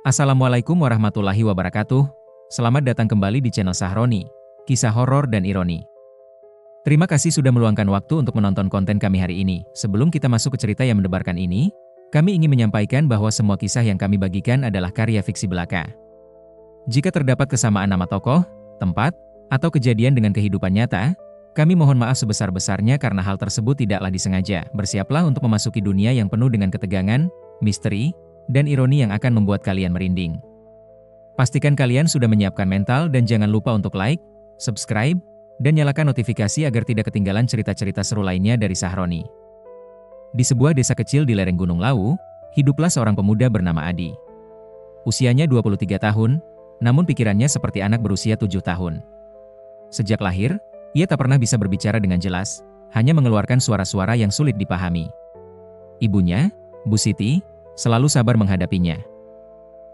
Assalamualaikum warahmatullahi wabarakatuh. Selamat datang kembali di channel Sahroni, kisah horor dan ironi. Terima kasih sudah meluangkan waktu untuk menonton konten kami hari ini. Sebelum kita masuk ke cerita yang mendebarkan ini, kami ingin menyampaikan bahwa semua kisah yang kami bagikan adalah karya fiksi belaka. Jika terdapat kesamaan nama tokoh, tempat, atau kejadian dengan kehidupan nyata, kami mohon maaf sebesar-besarnya karena hal tersebut tidaklah disengaja. Bersiaplah untuk memasuki dunia yang penuh dengan ketegangan, misteri, dan ironi yang akan membuat kalian merinding. Pastikan kalian sudah menyiapkan mental dan jangan lupa untuk like, subscribe, dan nyalakan notifikasi agar tidak ketinggalan cerita-cerita seru lainnya dari Sahroni. Di sebuah desa kecil di lereng Gunung Lawu, hiduplah seorang pemuda bernama Adi. Usianya 23 tahun, namun pikirannya seperti anak berusia 7 tahun. Sejak lahir, ia tak pernah bisa berbicara dengan jelas, hanya mengeluarkan suara-suara yang sulit dipahami. Ibunya, Bu Siti, selalu sabar menghadapinya.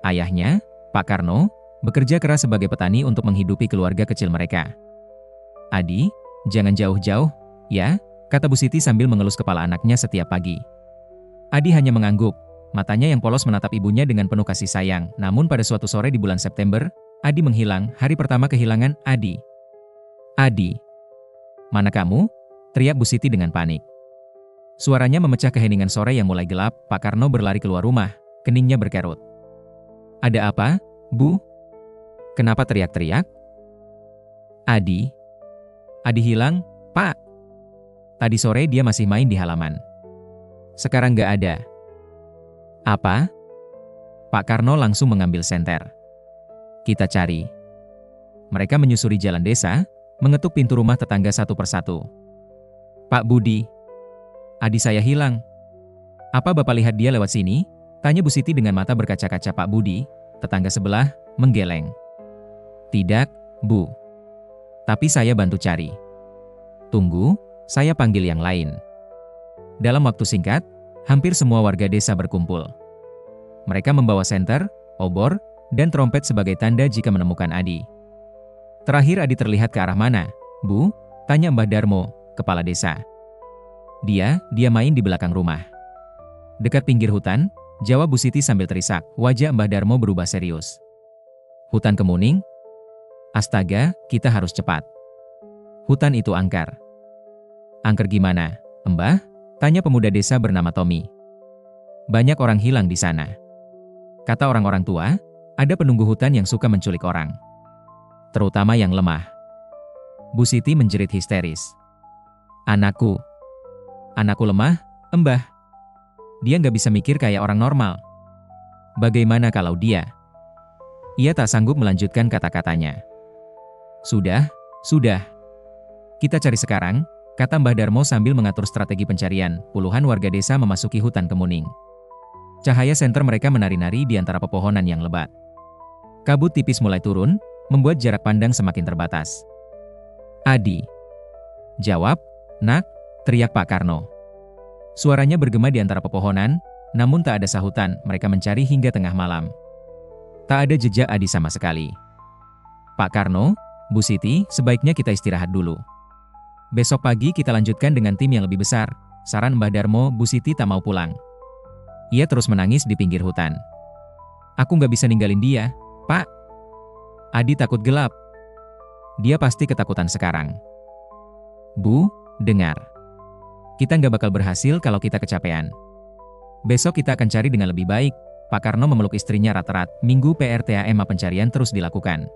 Ayahnya, Pak Karno, bekerja keras sebagai petani untuk menghidupi keluarga kecil mereka. "Adi, jangan jauh-jauh, ya," kata Bu Siti sambil mengelus kepala anaknya setiap pagi. Adi hanya mengangguk, matanya yang polos menatap ibunya dengan penuh kasih sayang. Namun pada suatu sore di bulan September, Adi menghilang, hari pertama kehilangan Adi. "Adi, mana kamu?" teriak Bu Siti dengan panik. Suaranya memecah keheningan sore yang mulai gelap. Pak Karno berlari keluar rumah, keningnya berkerut. "Ada apa, Bu? Kenapa teriak-teriak?" "Adi hilang, Pak. Tadi sore dia masih main di halaman. Sekarang nggak ada." "Apa?" Pak Karno langsung mengambil senter. "Kita cari." Mereka menyusuri jalan desa, mengetuk pintu rumah tetangga satu persatu. "Pak Budi, Adi saya hilang. Apa Bapak lihat dia lewat sini?" tanya Bu Siti dengan mata berkaca-kaca. Pak Budi, tetangga sebelah, menggeleng. "Tidak, Bu. Tapi saya bantu cari." "Tunggu, saya panggil yang lain." Dalam waktu singkat, hampir semua warga desa berkumpul. Mereka membawa senter, obor, dan trompet sebagai tanda jika menemukan Adi. "Terakhir Adi terlihat ke arah mana, Bu?" tanya Mbah Darmo, kepala desa. Dia main di belakang rumah." "Dekat pinggir hutan," jawab Bu Siti sambil terisak. Wajah Mbah Darmo berubah serius. "Hutan kemuning? Astaga, kita harus cepat. Hutan itu angker." "Angker gimana, Mbah?" tanya pemuda desa bernama Tommy. "Banyak orang hilang di sana. Kata orang-orang tua, ada penunggu hutan yang suka menculik orang. Terutama yang lemah." Bu Siti menjerit histeris. Anakku lemah, Mbah. Dia nggak bisa mikir kayak orang normal. Bagaimana kalau dia?" Ia tak sanggup melanjutkan kata-katanya. Sudah. Kita cari sekarang," kata Mbah Darmo sambil mengatur strategi pencarian. Puluhan warga desa memasuki hutan kemuning. Cahaya senter mereka menari-nari di antara pepohonan yang lebat. Kabut tipis mulai turun, membuat jarak pandang semakin terbatas. "Adi." "Jawab, Nak," teriak Pak Karno. Suaranya bergema di antara pepohonan, namun tak ada sahutan. Mereka mencari hingga tengah malam. Tak ada jejak Adi sama sekali. "Pak Karno, Bu Siti, sebaiknya kita istirahat dulu. Besok pagi kita lanjutkan dengan tim yang lebih besar," saran Mbah Darmo. Bu Siti tak mau pulang. Ia terus menangis di pinggir hutan. "Aku nggak bisa ninggalin dia, Pak. Adi takut gelap. Dia pasti ketakutan sekarang. Bu, dengar. Kita nggak bakal berhasil kalau kita kecapean. Besok kita akan cari dengan lebih baik." Pak Karno memeluk istrinya erat-erat. Minggu PRTAMA pencarian terus dilakukan.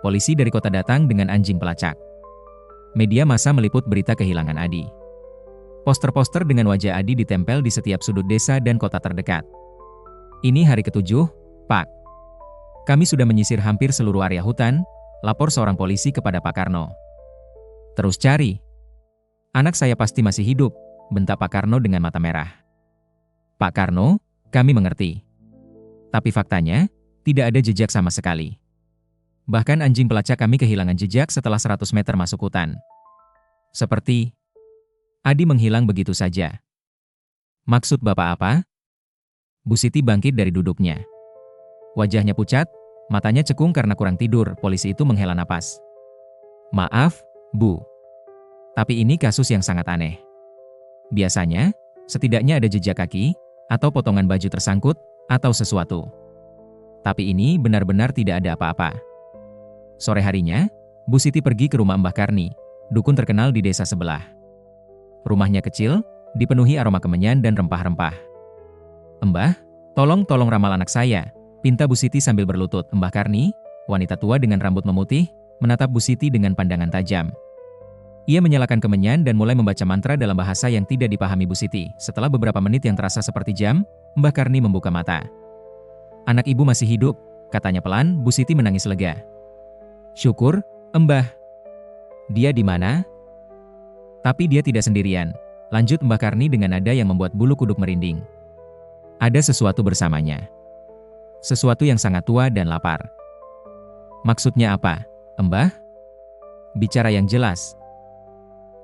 Polisi dari kota datang dengan anjing pelacak. Media massa meliput berita kehilangan Adi. Poster-poster dengan wajah Adi ditempel di setiap sudut desa dan kota terdekat. "Ini hari ke-7, Pak. Kami sudah menyisir hampir seluruh area hutan," lapor seorang polisi kepada Pak Karno. "Terus cari. Anak saya pasti masih hidup," bentak Pak Karno dengan mata merah. "Pak Karno, kami mengerti. Tapi faktanya, tidak ada jejak sama sekali. Bahkan anjing pelacak kami kehilangan jejak setelah 100 meter masuk hutan. Seperti Adi menghilang begitu saja." "Maksud Bapak apa?" Bu Siti bangkit dari duduknya. Wajahnya pucat, matanya cekung karena kurang tidur. Polisi itu menghela napas. "Maaf, Bu. Tapi ini kasus yang sangat aneh. Biasanya, setidaknya ada jejak kaki, atau potongan baju tersangkut, atau sesuatu. Tapi ini benar-benar tidak ada apa-apa. Sore harinya, Bu Siti pergi ke rumah Mbah Karni, dukun terkenal di desa sebelah. Rumahnya kecil, dipenuhi aroma kemenyan dan rempah-rempah. "Mbah, tolong ramal anak saya," pinta Bu Siti sambil berlutut. Mbah Karni, wanita tua dengan rambut memutih, menatap Bu Siti dengan pandangan tajam. Ia menyalakan kemenyan dan mulai membaca mantra dalam bahasa yang tidak dipahami Bu Siti. Setelah beberapa menit yang terasa seperti jam, Mbah Karni membuka mata. "Anak ibu masih hidup," katanya pelan. Bu Siti menangis lega. "Syukur, Mbah." "Dia di mana?" "Tapi dia tidak sendirian," lanjut Mbah Karni dengan nada yang membuat bulu kuduk merinding. "Ada sesuatu bersamanya. Sesuatu yang sangat tua dan lapar." "Maksudnya apa, Mbah?" "Bicara yang jelas."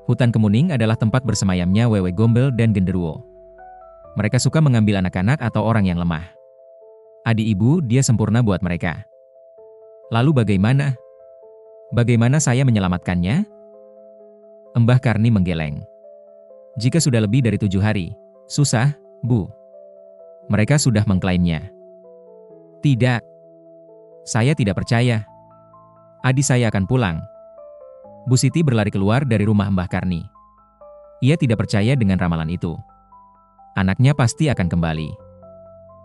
Hutan Kemuning adalah tempat bersemayamnya Wewe Gombel dan Genderuwo. Mereka suka mengambil anak-anak atau orang yang lemah. Adik ibu, dia sempurna buat mereka. "Lalu bagaimana? Bagaimana saya menyelamatkannya?" Mbah Karni menggeleng. "Jika sudah lebih dari 7 hari, susah, Bu. Mereka sudah mengklaimnya." "Tidak. Saya tidak percaya. Adik saya akan pulang." Bu Siti berlari keluar dari rumah Mbah Karni. Ia tidak percaya dengan ramalan itu. Anaknya pasti akan kembali.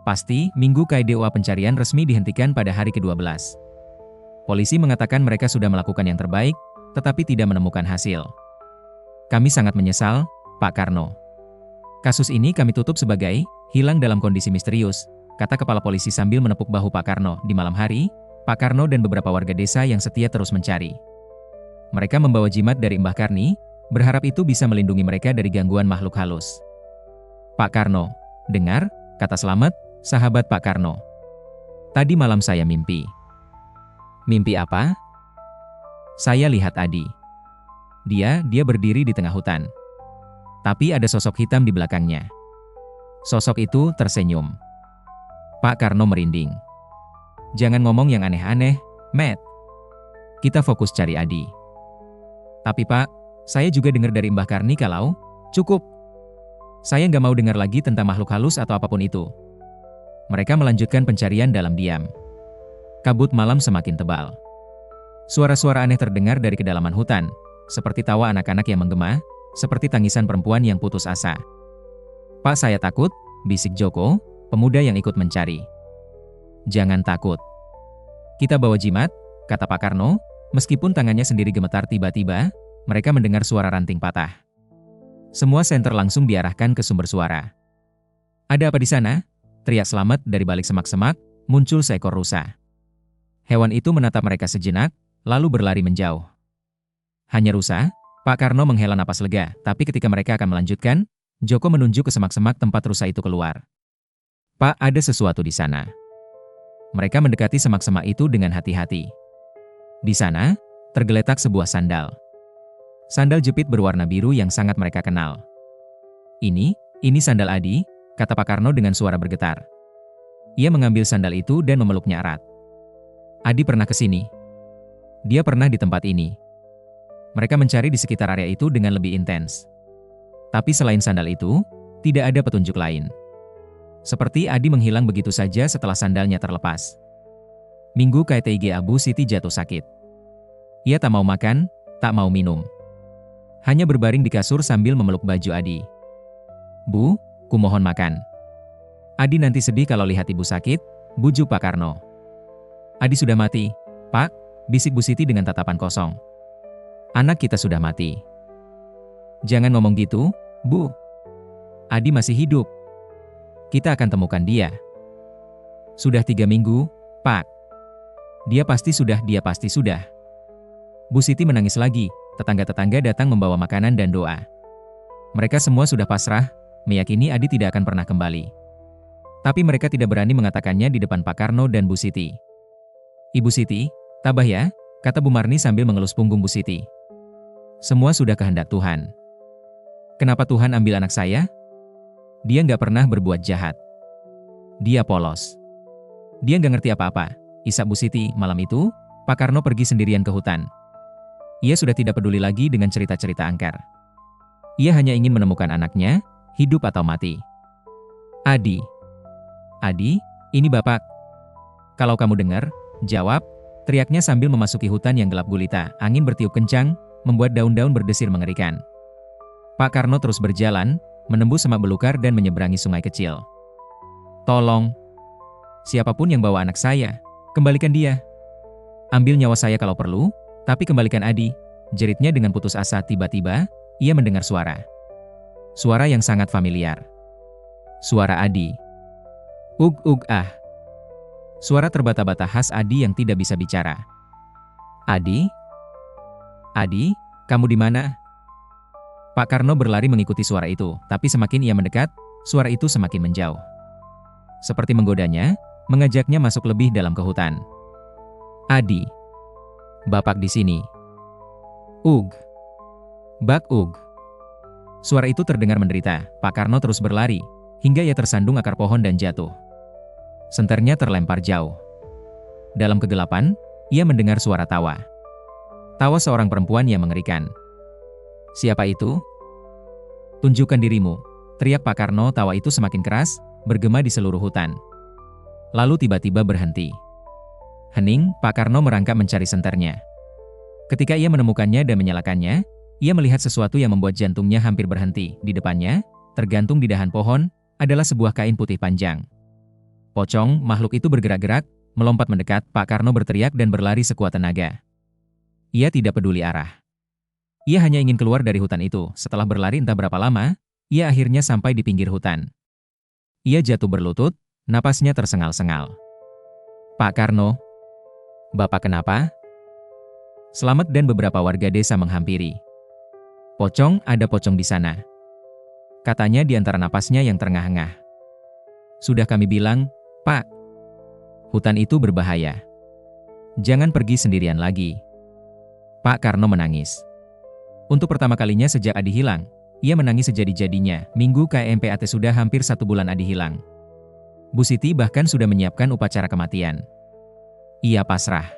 Pasti, Minggu KDOA pencarian resmi dihentikan pada hari ke-12. Polisi mengatakan mereka sudah melakukan yang terbaik, tetapi tidak menemukan hasil. "Kami sangat menyesal, Pak Karno. Kasus ini kami tutup sebagai hilang dalam kondisi misterius," kata kepala polisi sambil menepuk bahu Pak Karno. Di malam hari, Pak Karno dan beberapa warga desa yang setia terus mencari. Mereka membawa jimat dari Mbah Karni, berharap itu bisa melindungi mereka dari gangguan makhluk halus. "Pak Karno, dengar," kata Slamet, sahabat Pak Karno. "Tadi malam saya mimpi." "Mimpi apa?" "Saya lihat Adi. Dia berdiri di tengah hutan. Tapi ada sosok hitam di belakangnya. Sosok itu tersenyum." Pak Karno merinding. "Jangan ngomong yang aneh-aneh, Matt. Kita fokus cari Adi." "Tapi Pak, saya juga dengar dari Mbah Karni kalau..." "Cukup. Saya nggak mau dengar lagi tentang makhluk halus atau apapun itu." Mereka melanjutkan pencarian dalam diam. Kabut malam semakin tebal. Suara-suara aneh terdengar dari kedalaman hutan, seperti tawa anak-anak yang menggema, seperti tangisan perempuan yang putus asa. "Pak, saya takut," bisik Joko, pemuda yang ikut mencari. "Jangan takut. Kita bawa jimat," kata Pak Karno. Meskipun tangannya sendiri gemetar, tiba-tiba, mereka mendengar suara ranting patah. Semua senter langsung diarahkan ke sumber suara. "Ada apa di sana?" teriak Slamet dari balik semak-semak, muncul seekor rusa. Hewan itu menatap mereka sejenak, lalu berlari menjauh. "Hanya rusa?" Pak Karno menghela napas lega, tapi ketika mereka akan melanjutkan, Joko menunjuk ke semak-semak tempat rusa itu keluar. "Pak, ada sesuatu di sana." Mereka mendekati semak-semak itu dengan hati-hati. Di sana, tergeletak sebuah sandal. Sandal jepit berwarna biru yang sangat mereka kenal. Ini sandal Adi," kata Pak Karno dengan suara bergetar. Ia mengambil sandal itu dan memeluknya erat. "Adi pernah ke sini. Dia pernah di tempat ini." Mereka mencari di sekitar area itu dengan lebih intens. Tapi selain sandal itu, tidak ada petunjuk lain. Seperti Adi menghilang begitu saja setelah sandalnya terlepas. Minggu KTIG Bu Siti jatuh sakit. Ia tak mau makan, tak mau minum. Hanya berbaring di kasur sambil memeluk baju Adi. "Bu, kumohon makan." "Adi nanti sedih kalau lihat ibu sakit," bujuk Pak Karno. "Adi sudah mati, Pak," bisik Bu Siti dengan tatapan kosong. "Anak kita sudah mati." "Jangan ngomong gitu, Bu. Adi masih hidup. Kita akan temukan dia." "Sudah 3 minggu, Pak. Dia pasti sudah. Bu Siti menangis lagi, tetangga-tetangga datang membawa makanan dan doa. Mereka semua sudah pasrah, meyakini Adi tidak akan pernah kembali. Tapi mereka tidak berani mengatakannya di depan Pak Karno dan Bu Siti. "Ibu Siti, tabah ya," kata Bu Marni sambil mengelus punggung Bu Siti. "Semua sudah kehendak Tuhan. Kenapa Tuhan ambil anak saya? Dia nggak pernah berbuat jahat. Dia polos. Dia nggak ngerti apa-apa," isak Bu Siti. Malam itu, Pak Karno pergi sendirian ke hutan. Ia sudah tidak peduli lagi dengan cerita-cerita angker. Ia hanya ingin menemukan anaknya, hidup atau mati. "Adi. Adi, ini Bapak." Kalau kamu dengar, jawab, teriaknya sambil memasuki hutan yang gelap gulita. Angin bertiup kencang, membuat daun-daun berdesir mengerikan. Pak Karno terus berjalan, menembus semak belukar dan menyeberangi sungai kecil. Tolong! Siapapun yang bawa anak saya, kembalikan dia. Ambil nyawa saya kalau perlu, tapi kembalikan Adi, jeritnya dengan putus asa. Tiba-tiba, ia mendengar suara. Suara yang sangat familiar. Suara Adi. Ah. Suara terbata-bata khas Adi yang tidak bisa bicara. Adi? Adi, kamu di mana? Pak Karno berlari mengikuti suara itu, tapi semakin ia mendekat, suara itu semakin menjauh. Seperti menggodanya, mengajaknya masuk lebih dalam ke hutan. Adi. Bapak di sini. Ug. Bak Ug. Suara itu terdengar menderita. Pak Karno terus berlari, hingga ia tersandung akar pohon dan jatuh. Senternya terlempar jauh. Dalam kegelapan, ia mendengar suara tawa. Tawa seorang perempuan yang mengerikan. Siapa itu? Tunjukkan dirimu, teriak Pak Karno. Tawa itu semakin keras, bergema di seluruh hutan. Lalu tiba-tiba berhenti. Hening, Pak Karno merangkak mencari senternya. Ketika ia menemukannya dan menyalakannya, ia melihat sesuatu yang membuat jantungnya hampir berhenti. Di depannya, tergantung di dahan pohon, adalah sebuah kain putih panjang. Pocong, makhluk itu bergerak-gerak, melompat mendekat. Pak Karno berteriak dan berlari sekuat tenaga. Ia tidak peduli arah. Ia hanya ingin keluar dari hutan itu. Setelah berlari entah berapa lama, ia akhirnya sampai di pinggir hutan. Ia jatuh berlutut, napasnya tersengal-sengal. Pak Karno, Bapak kenapa? Selamat dan beberapa warga desa menghampiri. Pocong, ada pocong di sana. Katanya di antara napasnya yang terengah-engah. Sudah kami bilang, Pak. Hutan itu berbahaya. Jangan pergi sendirian lagi. Pak Karno menangis. Untuk pertama kalinya sejak Adi hilang, ia menangis sejadi-jadinya. Minggu KMPAT sudah hampir 1 bulan Adi hilang. Bu Siti bahkan sudah menyiapkan upacara kematian. Ia pasrah.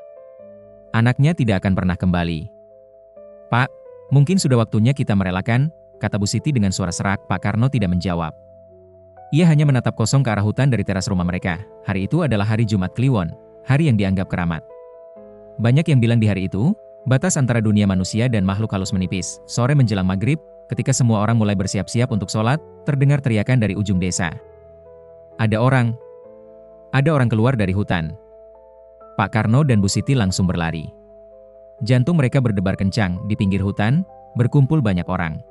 Anaknya tidak akan pernah kembali. Pak, mungkin sudah waktunya kita merelakan, kata Bu Siti dengan suara serak. Pak Karno tidak menjawab. Ia hanya menatap kosong ke arah hutan dari teras rumah mereka. Hari itu adalah hari Jumat Kliwon, hari yang dianggap keramat. Banyak yang bilang di hari itu, batas antara dunia manusia dan makhluk halus menipis. Sore menjelang maghrib, ketika semua orang mulai bersiap-siap untuk sholat, terdengar teriakan dari ujung desa. Ada orang keluar dari hutan. Pak Karno dan Bu Siti langsung berlari. Jantung mereka berdebar kencang. Di pinggir hutan, berkumpul banyak orang.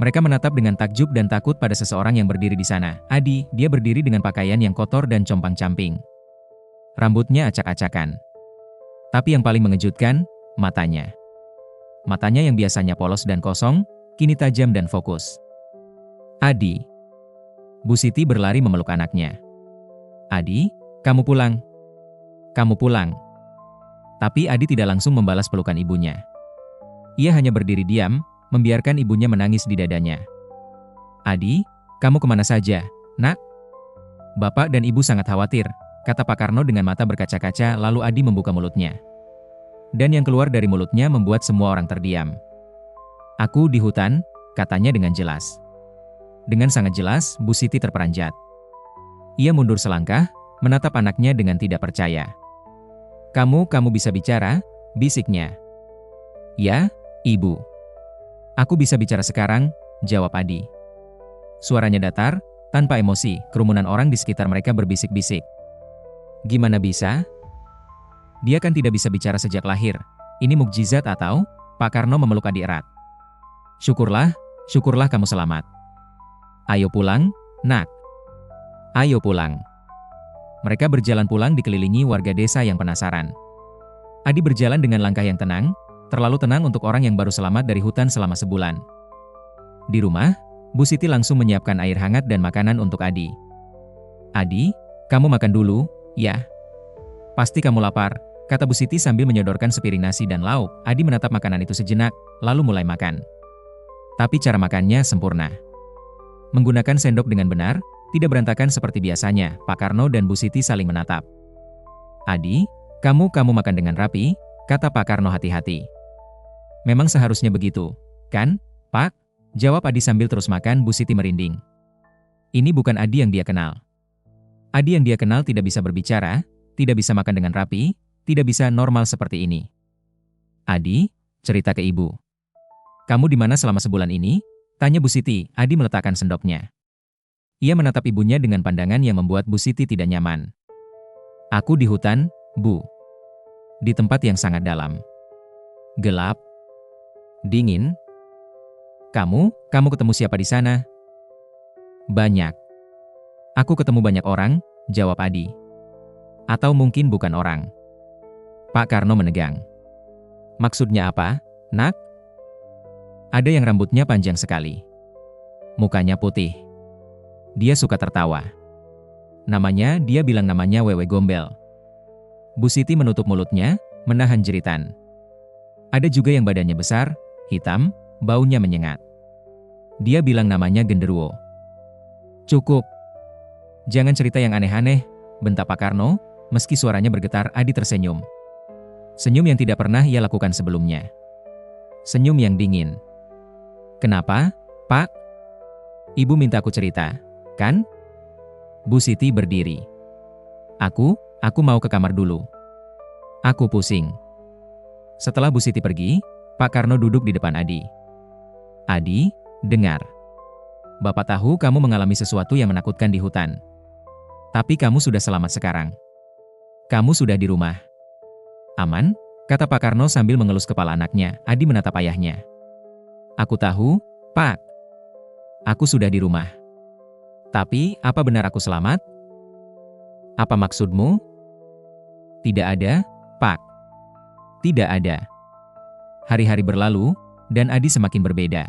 Mereka menatap dengan takjub dan takut pada seseorang yang berdiri di sana. Adi, dia berdiri dengan pakaian yang kotor dan compang-camping. Rambutnya acak-acakan. Tapi yang paling mengejutkan, matanya. Matanya yang biasanya polos dan kosong, kini tajam dan fokus. Adi. Bu Siti berlari memeluk anaknya. Adi, kamu pulang. Kamu pulang. Tapi Adi tidak langsung membalas pelukan ibunya. Ia hanya berdiri diam, membiarkan ibunya menangis di dadanya. Adi, kamu kemana saja, nak? Bapak dan ibu sangat khawatir, kata Pak Karno dengan mata berkaca-kaca. Lalu Adi membuka mulutnya. Dan yang keluar dari mulutnya membuat semua orang terdiam. Aku di hutan, katanya dengan jelas. Dengan sangat jelas, Bu Siti terperanjat. Ia mundur selangkah, menatap anaknya dengan tidak percaya. Kamu bisa bicara, bisiknya. Ya, ibu. Aku bisa bicara sekarang, jawab Adi. Suaranya datar, tanpa emosi. Kerumunan orang di sekitar mereka berbisik-bisik. Gimana bisa? Dia kan tidak bisa bicara sejak lahir. Ini mukjizat atau? Pak Karno memeluk Adi erat. Syukurlah kamu selamat. Ayo pulang, nak. Ayo pulang. Mereka berjalan pulang dikelilingi warga desa yang penasaran. Adi berjalan dengan langkah yang tenang, terlalu tenang untuk orang yang baru selamat dari hutan selama sebulan. Di rumah, Bu Siti langsung menyiapkan air hangat dan makanan untuk Adi. Adi, kamu makan dulu, ya. Pasti kamu lapar, kata Bu Siti sambil menyodorkan sepiring nasi dan lauk. Adi menatap makanan itu sejenak, lalu mulai makan. Tapi cara makannya sempurna. Menggunakan sendok dengan benar, tidak berantakan seperti biasanya. Pak Karno dan Bu Siti saling menatap. Adi, kamu makan dengan rapi, kata Pak Karno hati-hati. Memang seharusnya begitu, kan, Pak? Jawab Adi sambil terus makan. Bu Siti merinding. Ini bukan Adi yang dia kenal. Adi yang dia kenal tidak bisa berbicara, tidak bisa makan dengan rapi, tidak bisa normal seperti ini. Adi, cerita ke ibu. Kamu di mana selama sebulan ini? Tanya Bu Siti. Adi meletakkan sendoknya. Ia menatap ibunya dengan pandangan yang membuat Bu Siti tidak nyaman. Aku di hutan, Bu. Di tempat yang sangat dalam. Gelap. Dingin. Kamu ketemu siapa di sana? Banyak. Aku ketemu banyak orang, jawab Adi. Atau mungkin bukan orang. Pak Karno menegang. Maksudnya apa, Nak? Ada yang rambutnya panjang sekali. Mukanya putih. Dia suka tertawa. Dia bilang namanya Wewe Gombel. Bu Siti menutup mulutnya, menahan jeritan. Ada juga yang badannya besar, hitam, baunya menyengat. Dia bilang namanya Genderuwo. Cukup. Jangan cerita yang aneh-aneh, bentak Pak Karno, meski suaranya bergetar. Adi tersenyum. Senyum yang tidak pernah ia lakukan sebelumnya. Senyum yang dingin. Kenapa, Pak? Ibu minta aku cerita, kan? Bu Siti berdiri. Aku mau ke kamar dulu. Aku pusing. Setelah Bu Siti pergi, Pak Karno duduk di depan Adi. Adi, dengar. Bapak tahu kamu mengalami sesuatu yang menakutkan di hutan. Tapi kamu sudah selamat sekarang. Kamu sudah di rumah. Aman? Kata Pak Karno sambil mengelus kepala anaknya. Adi menatap ayahnya. Aku tahu, Pak. Aku sudah di rumah. Tapi, apa benar aku selamat? Apa maksudmu? Tidak ada, Pak. Tidak ada. Hari-hari berlalu, dan Adi semakin berbeda.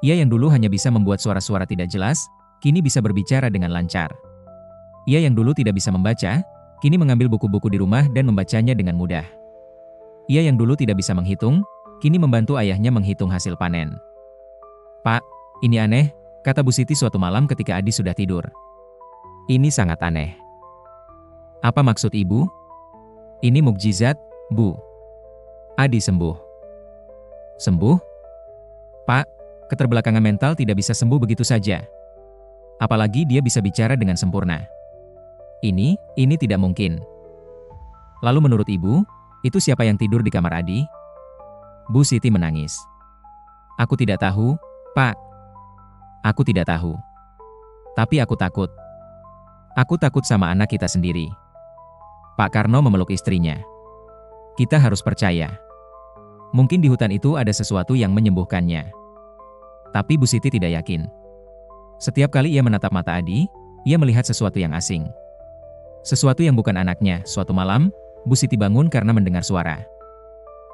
Ia yang dulu hanya bisa membuat suara-suara tidak jelas, kini bisa berbicara dengan lancar. Ia yang dulu tidak bisa membaca, kini mengambil buku-buku di rumah dan membacanya dengan mudah. Ia yang dulu tidak bisa menghitung, kini membantu ayahnya menghitung hasil panen. Pak, ini aneh, kata Bu Siti suatu malam ketika Adi sudah tidur. Ini sangat aneh. Apa maksud ibu? Ini mukjizat, Bu. Adi sembuh. Sembuh? Pak, keterbelakangan mental tidak bisa sembuh begitu saja. Apalagi dia bisa bicara dengan sempurna. Ini tidak mungkin. Lalu menurut ibu, itu siapa yang tidur di kamar Adi? Bu Siti menangis. Aku tidak tahu, Pak. Aku tidak tahu. Tapi aku takut. Aku takut sama anak kita sendiri. Pak Karno memeluk istrinya. Kita harus percaya. Mungkin di hutan itu ada sesuatu yang menyembuhkannya. Tapi Bu Siti tidak yakin. Setiap kali ia menatap mata Adi, ia melihat sesuatu yang asing. Sesuatu yang bukan anaknya. Suatu malam, Bu Siti bangun karena mendengar suara.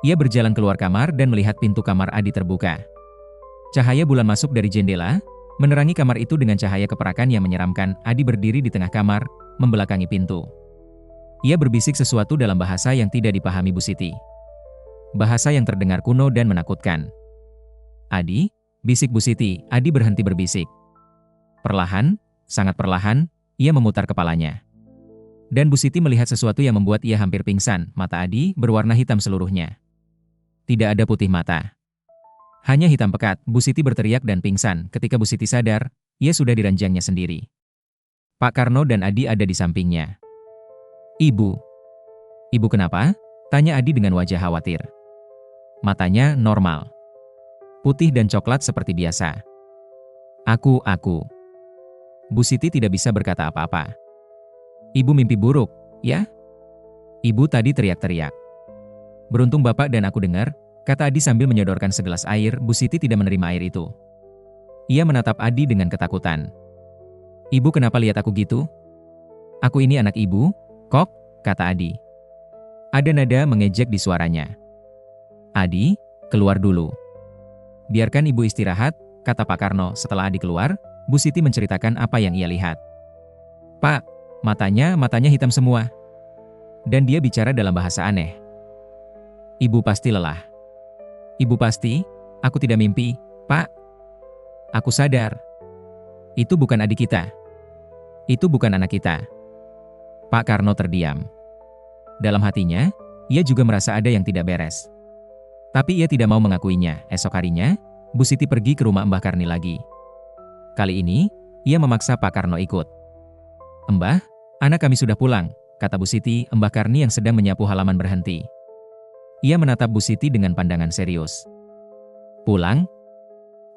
Ia berjalan keluar kamar dan melihat pintu kamar Adi terbuka. Cahaya bulan masuk dari jendela, menerangi kamar itu dengan cahaya keperakan yang menyeramkan. Adi berdiri di tengah kamar, membelakangi pintu. Ia berbisik sesuatu dalam bahasa yang tidak dipahami Bu Siti. Bahasa yang terdengar kuno dan menakutkan. Adi, bisik Bu Siti. Adi berhenti berbisik. Perlahan, sangat perlahan, ia memutar kepalanya. Dan Bu Siti melihat sesuatu yang membuat ia hampir pingsan. Mata Adi berwarna hitam seluruhnya. Tidak ada putih mata. Hanya hitam pekat. Bu Siti berteriak dan pingsan. Ketika Bu Siti sadar, ia sudah di ranjangnya sendiri. Pak Karno dan Adi ada di sampingnya. Ibu. Ibu kenapa? Tanya Adi dengan wajah khawatir. Matanya normal. Putih dan coklat seperti biasa. Aku. Bu Siti tidak bisa berkata apa-apa. Ibu mimpi buruk, ya? Ibu tadi teriak-teriak. Beruntung Bapak dan aku dengar, kata Adi sambil menyodorkan segelas air. Bu Siti tidak menerima air itu. Ia menatap Adi dengan ketakutan. Ibu kenapa lihat aku gitu? Aku ini anak ibu, kok, kata Adi. Ada nada mengejek di suaranya. Adi, keluar dulu. Biarkan ibu istirahat, kata Pak Karno. Setelah Adi keluar, Bu Siti menceritakan apa yang ia lihat. Pak, matanya hitam semua. Dan dia bicara dalam bahasa aneh. Ibu pasti lelah. Ibu pasti, aku tidak mimpi, Pak. Aku sadar. Itu bukan adik kita. Itu bukan anak kita. Pak Karno terdiam. Dalam hatinya, ia juga merasa ada yang tidak beres. Tapi ia tidak mau mengakuinya. Esok harinya, Bu Siti pergi ke rumah Mbah Karni lagi. Kali ini, ia memaksa Pak Karno ikut. Mbah, anak kami sudah pulang, kata Bu Siti. Mbah Karni yang sedang menyapu halaman berhenti. Ia menatap Bu Siti dengan pandangan serius. Pulang?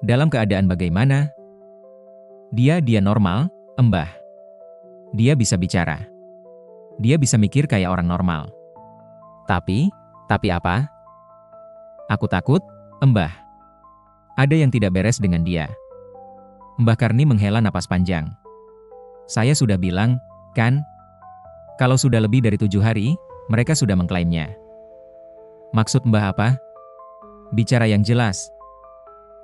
Dalam keadaan bagaimana? Dia normal, Mbah. Dia bisa bicara. Dia bisa mikir kayak orang normal. Tapi apa? Aku takut, Mbah. Ada yang tidak beres dengan dia. Mbah Karni menghela napas panjang. Saya sudah bilang, kan? Kalau sudah lebih dari 7 hari, mereka sudah mengklaimnya. Maksud Mbah apa? Bicara yang jelas.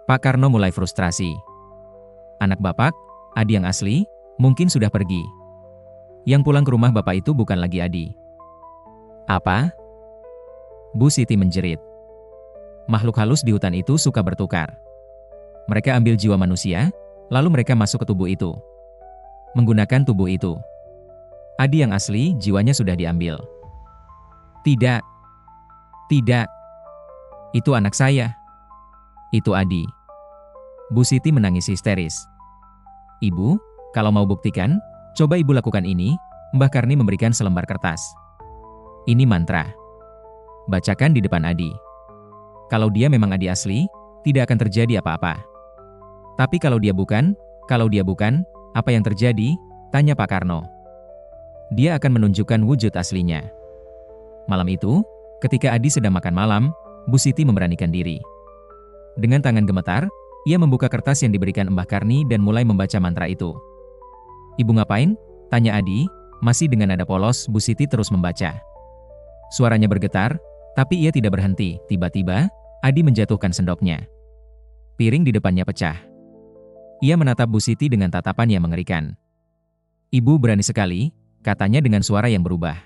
Pak Karno mulai frustrasi. Anak Bapak, Adi yang asli, mungkin sudah pergi. Yang pulang ke rumah Bapak itu bukan lagi Adi. Apa? Bu Siti menjerit. Makhluk halus di hutan itu suka bertukar. Mereka ambil jiwa manusia, lalu mereka masuk ke tubuh itu. Menggunakan tubuh itu. Adi yang asli, jiwanya sudah diambil. Tidak. Itu anak saya. Itu Adi. Bu Siti menangis histeris. Ibu, kalau mau buktikan, coba Ibu lakukan ini. Mbah Karni memberikan selembar kertas. Ini mantra. Bacakan di depan Adi. Kalau dia memang Adi asli, tidak akan terjadi apa-apa. Tapi kalau dia bukan, apa yang terjadi? Tanya Pak Karno. Dia akan menunjukkan wujud aslinya. Malam itu, ketika Adi sedang makan malam, Bu Siti memberanikan diri. Dengan tangan gemetar, ia membuka kertas yang diberikan Mbah Karni dan mulai membaca mantra itu. Ibu ngapain? Tanya Adi, masih dengan nada polos. Bu Siti terus membaca. Suaranya bergetar, tapi ia tidak berhenti. Tiba-tiba, Adi menjatuhkan sendoknya. Piring di depannya pecah. Ia menatap Bu Siti dengan tatapan yang mengerikan. Ibu berani sekali, katanya dengan suara yang berubah.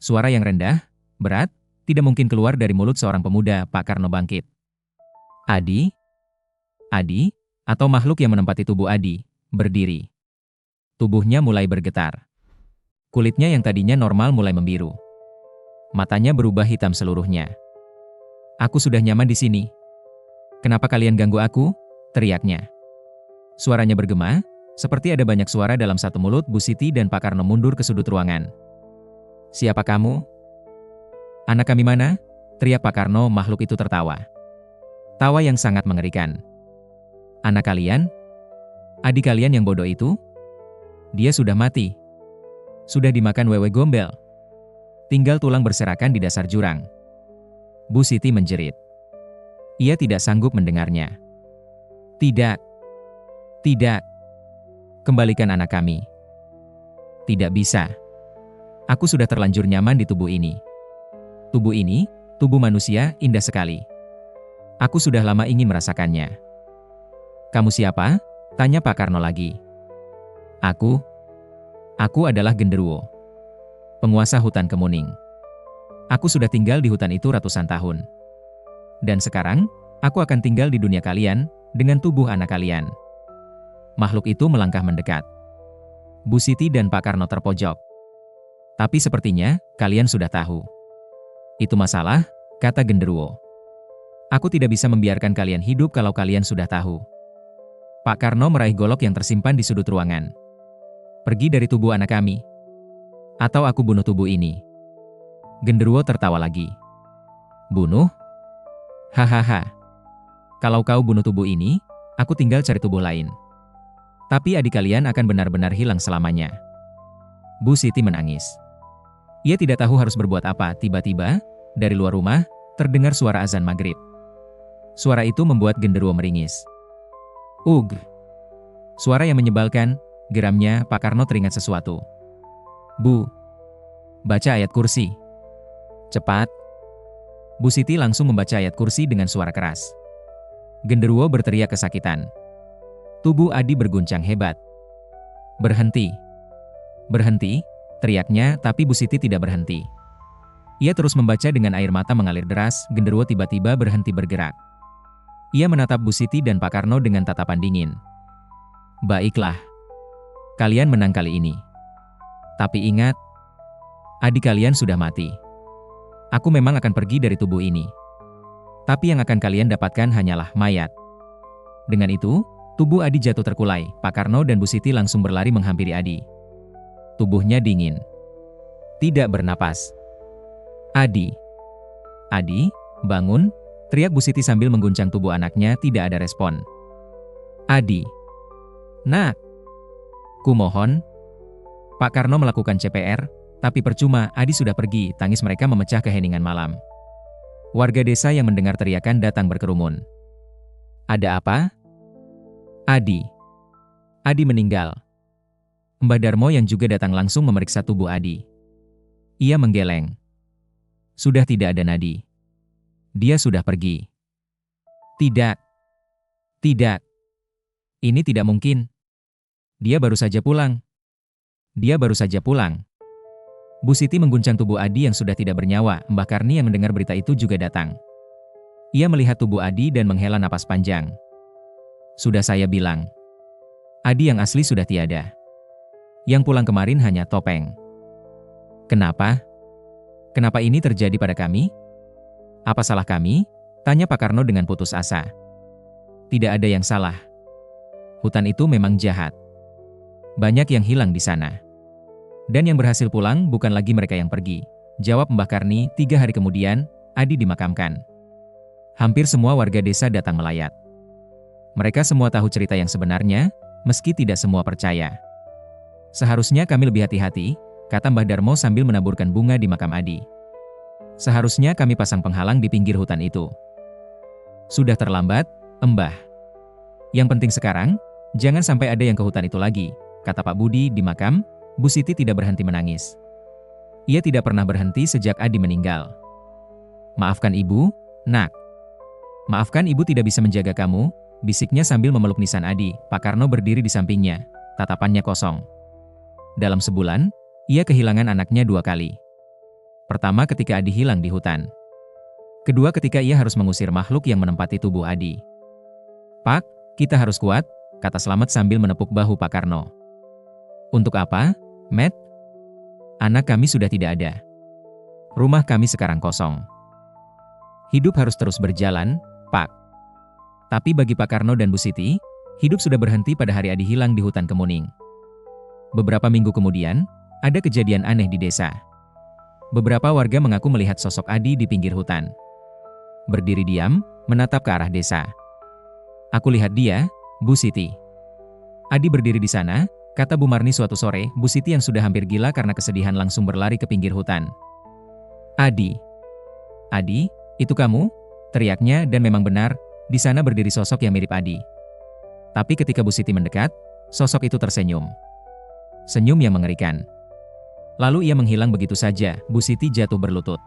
Suara yang rendah, berat, tidak mungkin keluar dari mulut seorang pemuda. Pak Karno bangkit. Adi, atau makhluk yang menempati tubuh Adi, berdiri. Tubuhnya mulai bergetar. Kulitnya yang tadinya normal mulai membiru. Matanya berubah hitam seluruhnya. Aku sudah nyaman di sini. Kenapa kalian ganggu aku? Teriaknya. Suaranya bergema, seperti ada banyak suara dalam satu mulut. Bu Siti dan Pak Karno mundur ke sudut ruangan. Siapa kamu? Anak kami mana? Teriak Pak Karno. Makhluk itu tertawa. Tawa yang sangat mengerikan. Anak kalian? Adik kalian yang bodoh itu? Dia sudah mati. Sudah dimakan wewe gombel. Tinggal tulang berserakan di dasar jurang. Bu Siti menjerit. Ia tidak sanggup mendengarnya. Tidak. Kembalikan anak kami. Tidak bisa. Aku sudah terlanjur nyaman di tubuh ini. Tubuh ini, tubuh manusia, indah sekali. Aku sudah lama ingin merasakannya. Kamu siapa? Tanya Pak Karno lagi. Aku adalah Genderuwo. Penguasa hutan Kemuning. Aku sudah tinggal di hutan itu ratusan tahun. Dan sekarang, aku akan tinggal di dunia kalian, dengan tubuh anak kalian. Makhluk itu melangkah mendekat. Bu Siti dan Pak Karno terpojok. Tapi sepertinya, kalian sudah tahu. Itu masalah, kata Genderuwo. Aku tidak bisa membiarkan kalian hidup kalau kalian sudah tahu. Pak Karno meraih golok yang tersimpan di sudut ruangan. Pergi dari tubuh anak kami. Atau aku bunuh tubuh ini. Genderuwo tertawa lagi. Bunuh? Hahaha. Kalau kau bunuh tubuh ini, aku tinggal cari tubuh lain. Tapi adik kalian akan benar-benar hilang selamanya. Bu Siti menangis. Ia tidak tahu harus berbuat apa. Tiba-tiba, dari luar rumah, terdengar suara azan maghrib. Suara itu membuat Genderuwo meringis. Ugh. Suara yang menyebalkan, geramnya. Pak Karno teringat sesuatu. Bu, baca ayat kursi. Cepat. Bu Siti langsung membaca ayat kursi dengan suara keras. Genderuwo berteriak kesakitan. Tubuh Adi berguncang hebat. Berhenti. Berhenti, teriaknya, tapi Bu Siti tidak berhenti. Ia terus membaca dengan air mata mengalir deras. Genderuwo tiba-tiba berhenti bergerak. Ia menatap Bu Siti dan Pak Karno dengan tatapan dingin. Baiklah. Kalian menang kali ini. Tapi ingat, adik kalian sudah mati. Aku memang akan pergi dari tubuh ini. Tapi yang akan kalian dapatkan hanyalah mayat. Dengan itu, tubuh Adi jatuh terkulai. Pak Karno dan Bu Siti langsung berlari menghampiri Adi. Tubuhnya dingin. Tidak bernapas. Adi. Adi, bangun, teriak Bu Siti sambil mengguncang tubuh anaknya. Tidak ada respon. Adi. Nak. Kumohon. Pak Karno melakukan CPR, tapi percuma. Adi sudah pergi. Tangis mereka memecah keheningan malam. Warga desa yang mendengar teriakan datang berkerumun. Ada apa? Adi. Adi meninggal. Mbah Darmo yang juga datang langsung memeriksa tubuh Adi. Ia menggeleng. Sudah tidak ada nadi. Dia sudah pergi. Tidak. Tidak. Ini tidak mungkin. Dia baru saja pulang. Dia baru saja pulang. Bu Siti mengguncang tubuh Adi yang sudah tidak bernyawa. Mbah Karni yang mendengar berita itu juga datang. Ia melihat tubuh Adi dan menghela napas panjang. Sudah saya bilang. Adi yang asli sudah tiada. Yang pulang kemarin hanya topeng. Kenapa? Kenapa ini terjadi pada kami? Apa salah kami? Tanya Pak Karno dengan putus asa. Tidak ada yang salah. Hutan itu memang jahat. Banyak yang hilang di sana. Dan yang berhasil pulang bukan lagi mereka yang pergi. Jawab Mbah Karni. 3 hari kemudian, Adi dimakamkan. Hampir semua warga desa datang melayat. Mereka semua tahu cerita yang sebenarnya, meski tidak semua percaya. Seharusnya kami lebih hati-hati, kata Mbah Darmo sambil menaburkan bunga di makam Adi. Seharusnya kami pasang penghalang di pinggir hutan itu. Sudah terlambat, Mbah. Yang penting sekarang, jangan sampai ada yang ke hutan itu lagi, kata Pak Budi di makam. Bu Siti tidak berhenti menangis. Ia tidak pernah berhenti sejak Adi meninggal. Maafkan ibu, nak. Maafkan ibu tidak bisa menjaga kamu, bisiknya sambil memeluk nisan Adi. Pak Karno berdiri di sampingnya, tatapannya kosong. Dalam sebulan, ia kehilangan anaknya 2 kali. Pertama ketika Adi hilang di hutan. Kedua ketika ia harus mengusir makhluk yang menempati tubuh Adi. Pak, kita harus kuat, kata Slamet sambil menepuk bahu Pak Karno. Untuk apa, Matt? Anak kami sudah tidak ada. Rumah kami sekarang kosong. Hidup harus terus berjalan, Pak. Tapi bagi Pak Karno dan Bu Siti, hidup sudah berhenti pada hari Adi hilang di hutan Kemuning. Beberapa minggu kemudian, ada kejadian aneh di desa. Beberapa warga mengaku melihat sosok Adi di pinggir hutan. Berdiri diam, menatap ke arah desa. Aku lihat dia, Bu Siti. Adi berdiri di sana, kata Bu Marni suatu sore. Bu Siti yang sudah hampir gila karena kesedihan langsung berlari ke pinggir hutan. Adi. Adi, itu kamu? Teriaknya dan memang benar, di sana berdiri sosok yang mirip Adi. Tapi ketika Bu Siti mendekat, sosok itu tersenyum. Senyum yang mengerikan. Lalu ia menghilang begitu saja. Bu Siti jatuh berlutut.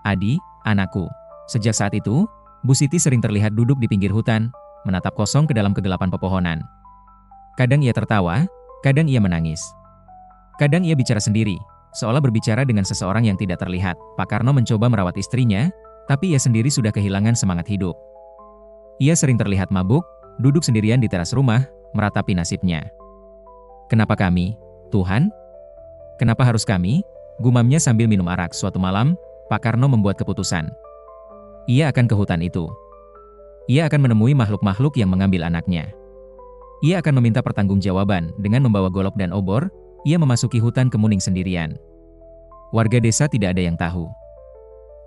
Adi, anakku. Sejak saat itu, Bu Siti sering terlihat duduk di pinggir hutan, menatap kosong ke dalam kegelapan pepohonan. Kadang ia tertawa, kadang ia menangis. Kadang ia bicara sendiri, seolah berbicara dengan seseorang yang tidak terlihat. Pak Karno mencoba merawat istrinya, tapi ia sendiri sudah kehilangan semangat hidup. Ia sering terlihat mabuk, duduk sendirian di teras rumah, meratapi nasibnya. Kenapa kami, Tuhan? Kenapa harus kami? Gumamnya sambil minum arak. Suatu malam, Pak Karno membuat keputusan. Ia akan ke hutan itu. Ia akan menemui makhluk-makhluk yang mengambil anaknya. Ia akan meminta pertanggungjawaban. Dengan membawa golok dan obor, ia memasuki hutan Kemuning sendirian. Warga desa tidak ada yang tahu.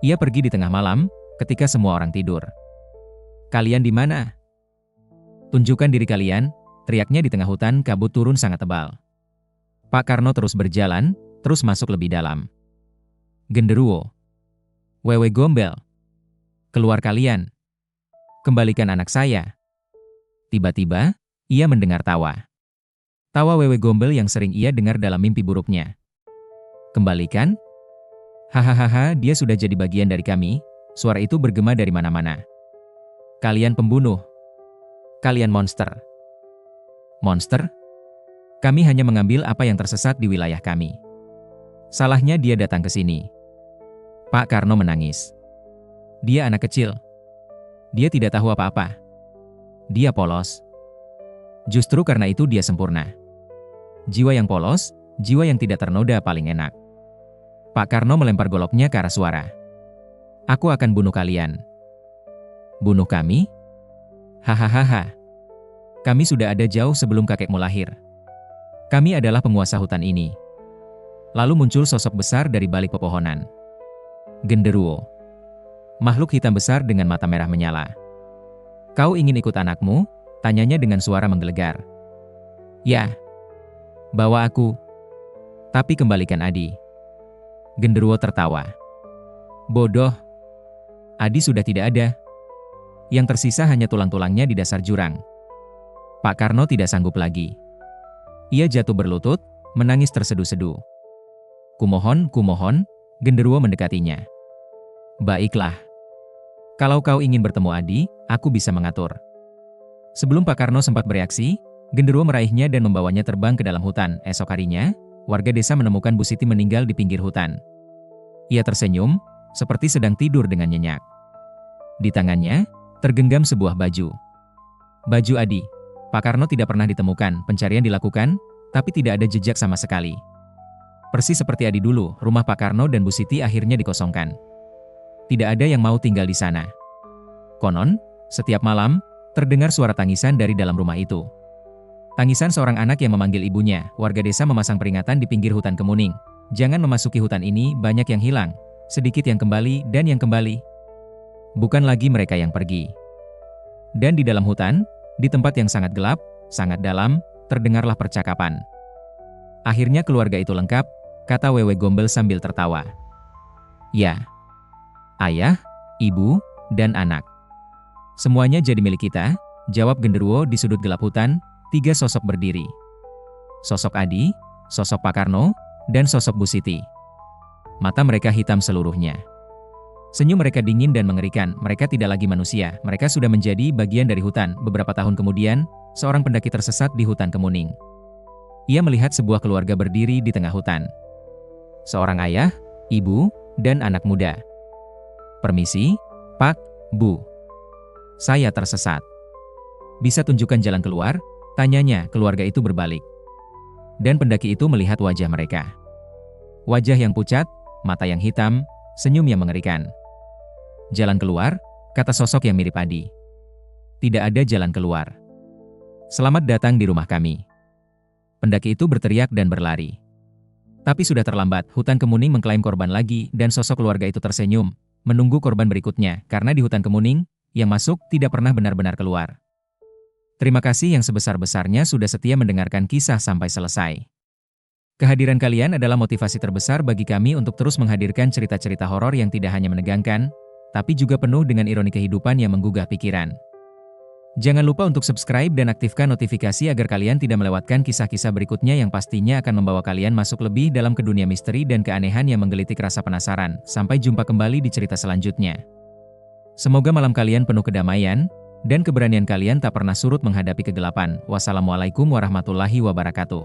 Ia pergi di tengah malam, ketika semua orang tidur. Kalian di mana? Tunjukkan diri kalian, teriaknya di tengah hutan. Kabut turun sangat tebal. Pak Karno terus berjalan, terus masuk lebih dalam. Genderuwo. Wewe Gombel. Keluar kalian. Kembalikan anak saya. Tiba-tiba, ia mendengar tawa. Tawa Wewe Gombel yang sering ia dengar dalam mimpi buruknya. Kembalikan? Hahaha, dia sudah jadi bagian dari kami. Suara itu bergema dari mana-mana. Kalian pembunuh. Kalian monster. Monster? Kami hanya mengambil apa yang tersesat di wilayah kami. Salahnya dia datang ke sini. Pak Karno menangis. Dia anak kecil. Dia tidak tahu apa-apa. Dia polos. Justru karena itu dia sempurna. Jiwa yang polos, jiwa yang tidak ternoda paling enak. Pak Karno melempar goloknya ke arah suara. Aku akan bunuh kalian. Bunuh kami? Hahaha. Kami sudah ada jauh sebelum kakekmu lahir. Kami adalah penguasa hutan ini. Lalu muncul sosok besar dari balik pepohonan. Genderuwo. Makhluk hitam besar dengan mata merah menyala. "Kau ingin ikut anakmu?" tanyanya dengan suara menggelegar. "Ya. Bawa aku. Tapi kembalikan Adi." Genderuwo tertawa. "Bodoh. Adi sudah tidak ada. Yang tersisa hanya tulang-tulangnya di dasar jurang." Pak Karno tidak sanggup lagi. Ia jatuh berlutut, menangis terseduh-seduh. Kumohon, Genderuwo mendekatinya. "Baiklah. Kalau kau ingin bertemu Adi, aku bisa mengatur." Sebelum Pak Karno sempat bereaksi, Genderuwo meraihnya dan membawanya terbang ke dalam hutan. Esok harinya, warga desa menemukan Bu Siti meninggal di pinggir hutan. Ia tersenyum, seperti sedang tidur dengan nyenyak. Di tangannya, tergenggam sebuah baju. Baju Adi. Pak Karno tidak pernah ditemukan, pencarian dilakukan, tapi tidak ada jejak sama sekali. Persis seperti Adi dulu, rumah Pak Karno dan Bu Siti akhirnya dikosongkan. Tidak ada yang mau tinggal di sana. Konon, setiap malam, terdengar suara tangisan dari dalam rumah itu. Tangisan seorang anak yang memanggil ibunya. Warga desa memasang peringatan di pinggir hutan kemuning. "Jangan memasuki hutan ini, banyak yang hilang. Sedikit yang kembali dan yang kembali." Bukan lagi mereka yang pergi. Dan di dalam hutan, di tempat yang sangat gelap, sangat dalam, terdengarlah percakapan. "Akhirnya keluarga itu lengkap," kata Wewe Gombel sambil tertawa. "Ya. Ayah, ibu, dan anak. Semuanya jadi milik kita," jawab Genderuwo. Di sudut gelap hutan, 3 sosok berdiri. Sosok Adi, sosok Pak Karno, dan sosok Bu Siti. Mata mereka hitam seluruhnya. Senyum mereka dingin dan mengerikan. Mereka tidak lagi manusia, mereka sudah menjadi bagian dari hutan. Beberapa tahun kemudian, seorang pendaki tersesat di hutan kemuning. Ia melihat sebuah keluarga berdiri di tengah hutan. Seorang ayah, ibu, dan anak muda. "Permisi, Pak, Bu. Saya tersesat. Bisa tunjukkan jalan keluar?" tanyanya. Keluarga itu berbalik. Dan pendaki itu melihat wajah mereka. Wajah yang pucat, mata yang hitam, senyum yang mengerikan. "Jalan keluar?" kata sosok yang mirip Adi. "Tidak ada jalan keluar. Selamat datang di rumah kami." Pendaki itu berteriak dan berlari. Tapi sudah terlambat, hutan kemuning mengklaim korban lagi dan sosok keluarga itu tersenyum, menunggu korban berikutnya, karena di hutan kemuning, yang masuk tidak pernah benar-benar keluar. Terima kasih yang sebesar-besarnya sudah setia mendengarkan kisah sampai selesai. Kehadiran kalian adalah motivasi terbesar bagi kami untuk terus menghadirkan cerita-cerita horor yang tidak hanya menegangkan, tapi juga penuh dengan ironi kehidupan yang menggugah pikiran. Jangan lupa untuk subscribe dan aktifkan notifikasi agar kalian tidak melewatkan kisah-kisah berikutnya yang pastinya akan membawa kalian masuk lebih dalam ke dunia misteri dan keanehan yang menggelitik rasa penasaran. Sampai jumpa kembali di cerita selanjutnya. Semoga malam kalian penuh kedamaian, dan keberanian kalian tak pernah surut menghadapi kegelapan. Wassalamualaikum warahmatullahi wabarakatuh.